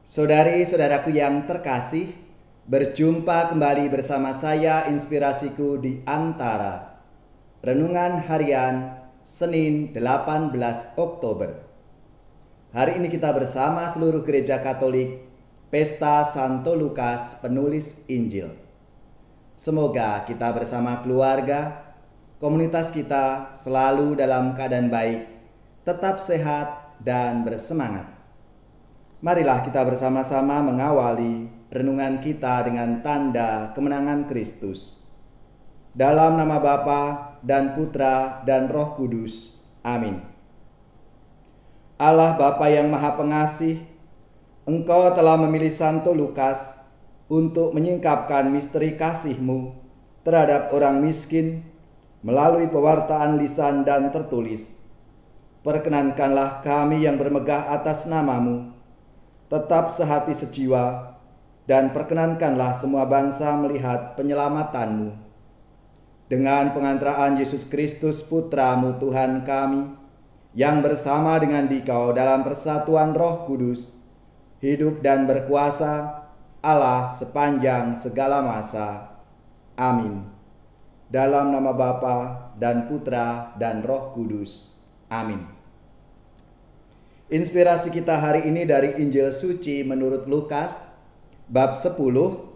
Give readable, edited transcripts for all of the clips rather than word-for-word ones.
Saudari-saudaraku yang terkasih, berjumpa kembali bersama saya Inspirasiku di Antara. Renungan Harian Senin 18 Oktober. Hari ini kita bersama seluruh gereja Katolik Pesta Santo Lukas penulis Injil. Semoga kita bersama keluarga, komunitas kita selalu dalam keadaan baik, tetap sehat dan bersemangat. Marilah kita bersama-sama mengawali renungan kita dengan tanda kemenangan Kristus. Dalam nama Bapa dan Putra dan Roh Kudus. Amin. Allah Bapa yang Maha Pengasih, Engkau telah memilih Santo Lukas untuk menyingkapkan misteri kasih-Mu terhadap orang miskin melalui pewartaan lisan dan tertulis. Perkenankanlah kami yang bermegah atas nama-Mu tetap sehati sejiwa, dan perkenankanlah semua bangsa melihat penyelamatan-Mu. Dengan pengantaraan Yesus Kristus Putra-Mu Tuhan kami, yang bersama dengan Dikau dalam persatuan Roh Kudus, hidup dan berkuasa Allah sepanjang segala masa. Amin. Dalam nama Bapa dan Putra dan Roh Kudus. Amin. Inspirasi kita hari ini dari Injil Suci menurut Lukas bab 10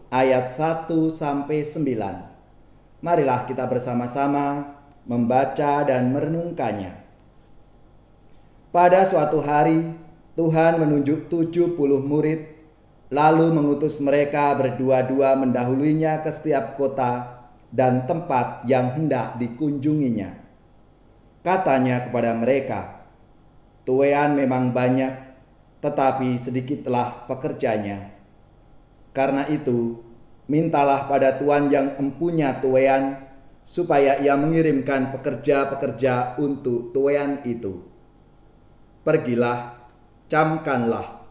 ayat 1 sampai 9. Marilah kita bersama-sama membaca dan merenungkannya. Pada suatu hari Tuhan menunjuk 70 murid lalu mengutus mereka berdua-dua mendahuluinya ke setiap kota dan tempat yang hendak dikunjunginya. Katanya kepada mereka, "Tuaian memang banyak, tetapi sedikitlah pekerjanya. Karena itu, mintalah pada Tuan yang empunya tuaian, supaya ia mengirimkan pekerja-pekerja untuk tuaian itu. Pergilah, camkanlah.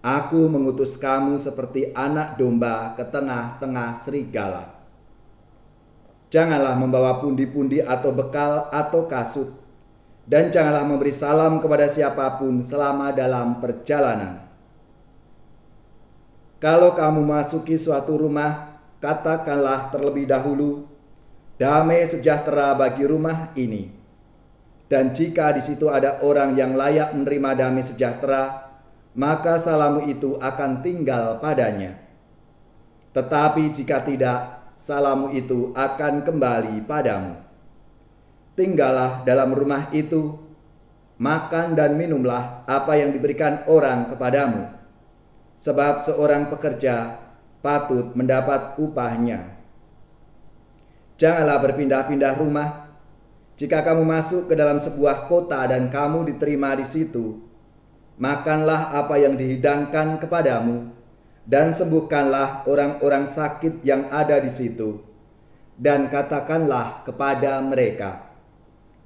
Aku mengutus kamu seperti anak domba ke tengah-tengah serigala. Janganlah membawa pundi-pundi atau bekal atau kasut, dan janganlah memberi salam kepada siapapun selama dalam perjalanan. Kalau kamu masuki suatu rumah, katakanlah terlebih dahulu, 'Damai sejahtera bagi rumah ini.' Dan jika di situ ada orang yang layak menerima damai sejahtera, maka salammu itu akan tinggal padanya. Tetapi jika tidak, salammu itu akan kembali padamu. Tinggallah dalam rumah itu, makan dan minumlah apa yang diberikan orang kepadamu, sebab seorang pekerja patut mendapat upahnya. Janganlah berpindah-pindah rumah. Jika kamu masuk ke dalam sebuah kota dan kamu diterima di situ, makanlah apa yang dihidangkan kepadamu, dan sembuhkanlah orang-orang sakit yang ada di situ, dan katakanlah kepada mereka,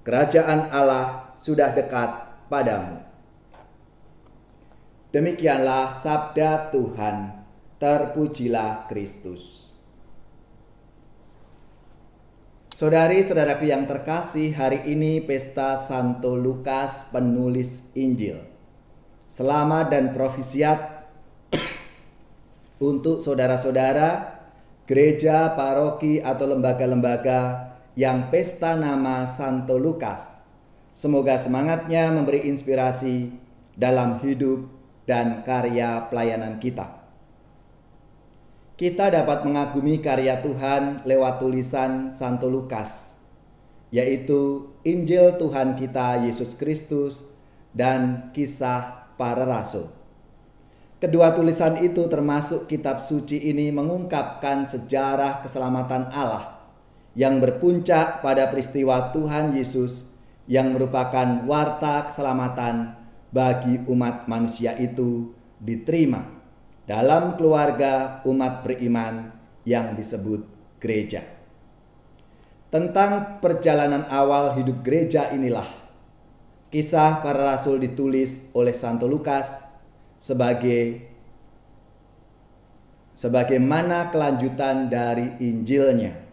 'Kerajaan Allah sudah dekat padamu.'" Demikianlah sabda Tuhan. Terpujilah Kristus. Saudari-saudaraku yang terkasih, hari ini pesta Santo Lukas penulis Injil. Selamat dan profisiat untuk saudara-saudara gereja, paroki atau lembaga-lembaga yang pesta nama Santo Lukas. Semoga semangatnya memberi inspirasi dalam hidup dan karya pelayanan kita. Kita dapat mengagumi karya Tuhan lewat tulisan Santo Lukas, yaitu Injil Tuhan kita Yesus Kristus dan Kisah Para Rasul. Kedua tulisan itu termasuk kitab suci ini mengungkapkan sejarah keselamatan Allah yang berpuncak pada peristiwa Tuhan Yesus yang merupakan warta keselamatan bagi umat manusia itu diterima dalam keluarga umat beriman yang disebut gereja. Tentang perjalanan awal hidup gereja inilah Kisah Para Rasul ditulis oleh Santo Lukas sebagaimana kelanjutan dari Injilnya.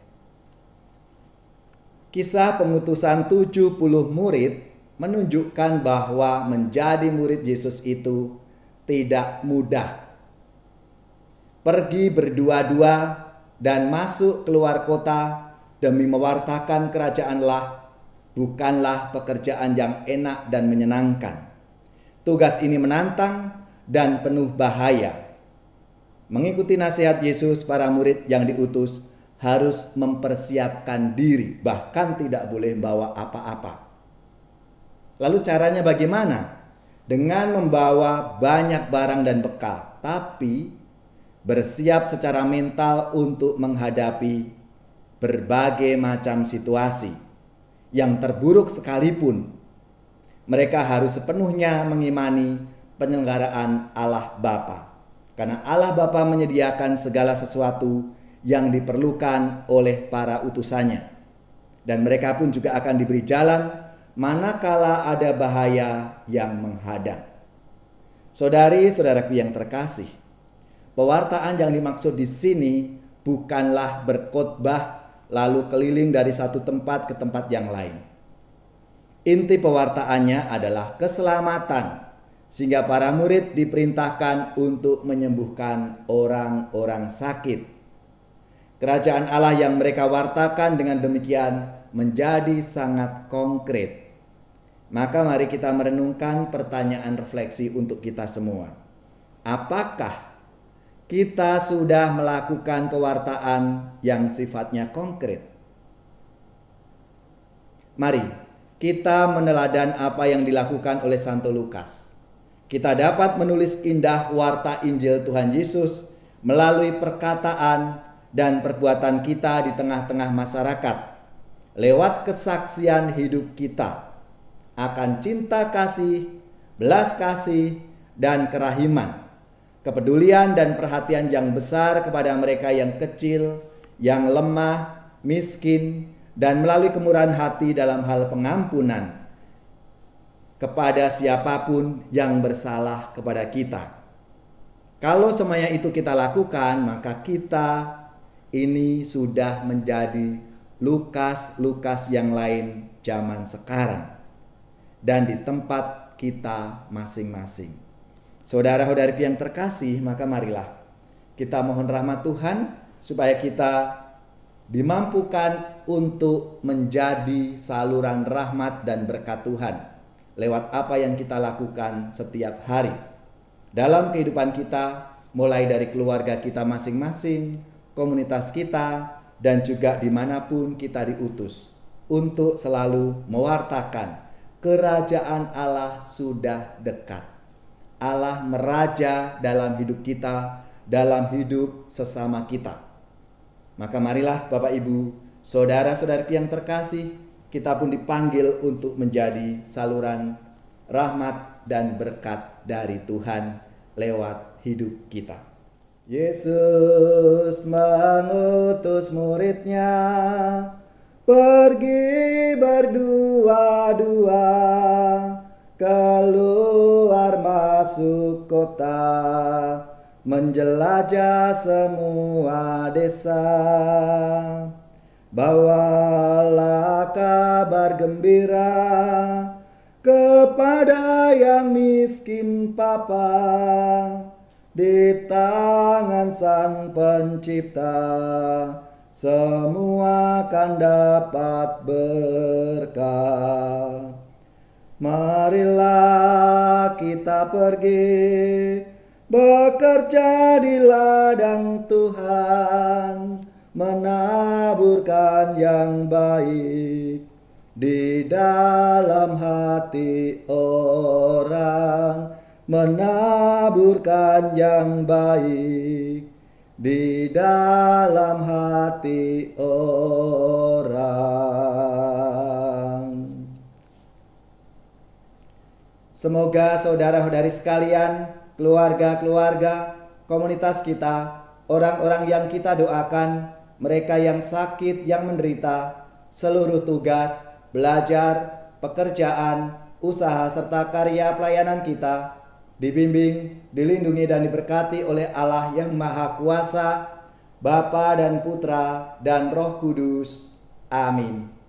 Kisah pengutusan 70 murid menunjukkan bahwa menjadi murid Yesus itu tidak mudah. Pergi berdua-dua dan masuk keluar kota demi mewartakan kerajaan Allah bukanlah pekerjaan yang enak dan menyenangkan. Tugas ini menantang dan penuh bahaya. Mengikuti nasihat Yesus, para murid yang diutus harus mempersiapkan diri, bahkan tidak boleh bawa apa-apa. Lalu caranya bagaimana? Dengan membawa banyak barang dan bekal, tapi bersiap secara mental untuk menghadapi berbagai macam situasi yang terburuk sekalipun. Mereka harus sepenuhnya mengimani penyelenggaraan Allah Bapa, karena Allah Bapa menyediakan segala sesuatu yang diperlukan oleh para utusannya, dan mereka pun juga akan diberi jalan manakala ada bahaya yang menghadang. Saudari-saudaraku yang terkasih, pewartaan yang dimaksud di sini bukanlah berkhotbah lalu keliling dari satu tempat ke tempat yang lain. Inti pewartaannya adalah keselamatan, sehingga para murid diperintahkan untuk menyembuhkan orang-orang sakit. Kerajaan Allah yang mereka wartakan dengan demikian menjadi sangat konkret. Maka mari kita merenungkan pertanyaan refleksi untuk kita semua. Apakah kita sudah melakukan pewartaan yang sifatnya konkret? Mari kita meneladan apa yang dilakukan oleh Santo Lukas. Kita dapat menulis indah warta Injil Tuhan Yesus melalui perkataan dan perbuatan kita di tengah-tengah masyarakat, lewat kesaksian hidup kita akan cinta kasih, belas kasih, dan kerahiman, kepedulian dan perhatian yang besar kepada mereka yang kecil, yang lemah, miskin, dan melalui kemurahan hati dalam hal pengampunan kepada siapapun yang bersalah kepada kita. Kalau semuanya itu kita lakukan, maka kita ini sudah menjadi Lukas-Lukas yang lain zaman sekarang dan di tempat kita masing-masing. Saudara-saudariku yang terkasih, maka marilah kita mohon rahmat Tuhan supaya kita dimampukan untuk menjadi saluran rahmat dan berkat Tuhan lewat apa yang kita lakukan setiap hari dalam kehidupan kita, mulai dari keluarga kita masing-masing, komunitas kita, dan juga dimanapun kita diutus untuk selalu mewartakan kerajaan Allah sudah dekat. Allah meraja dalam hidup kita, dalam hidup sesama kita. Maka marilah Bapak Ibu, saudara-saudariku yang terkasih, kita pun dipanggil untuk menjadi saluran rahmat dan berkat dari Tuhan lewat hidup kita. Yesus mengutus muridnya pergi berdua-dua, keluar masuk kota, menjelajah semua desa. Bawalah kabar gembira kepada yang miskin papa, di tangan Sang Pencipta semua akan dapat berkah. Marilah kita pergi bekerja di ladang Tuhan, menaburkan yang baik di dalam hati orang, menaburkan yang baik di dalam hati orang. Semoga saudara-saudari sekalian, keluarga-keluarga, komunitas kita, orang-orang yang kita doakan, mereka yang sakit, yang menderita, seluruh tugas, belajar, pekerjaan, usaha, serta karya pelayanan kita dibimbing, dilindungi, dan diberkati oleh Allah yang Maha Kuasa, Bapa dan Putra dan Roh Kudus. Amin.